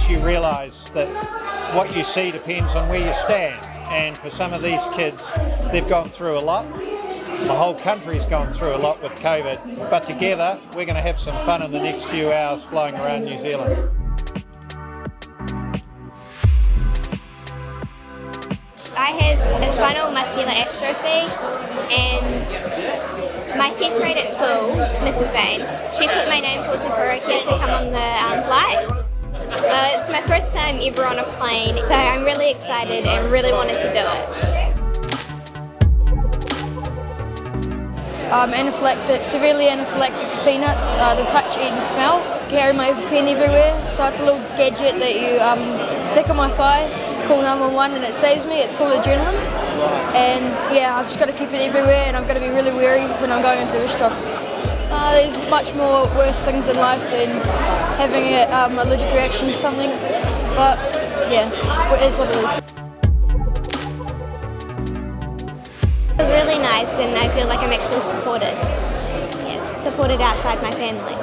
makes you realise that what you see depends on where you stand. And for some of these kids, they've gone through a lot. The whole country's gone through a lot with COVID, but together we're going to have some fun in the next few hours flying around New Zealand. I have a spinal muscular atrophy, and my teacher at school, Mrs. Bain, she put my name forward to Kurokia to come on the flight. It's my first time ever on a plane, so I'm really excited and really wanted to do it. Anaphylactic, severely anaphylactic to peanuts, the touch, eat and smell. Carry my pen everywhere, so it's a little gadget that you stick on my thigh, call 911 and it saves me. It's called adrenaline. And yeah, I've just got to keep it everywhere, and I've got to be really wary when I'm going into restaurants. There's much more worse things in life than having an allergic reaction to something, but yeah, it is what it is. It was really nice, and I feel like I'm actually supported. Yeah, supported outside my family.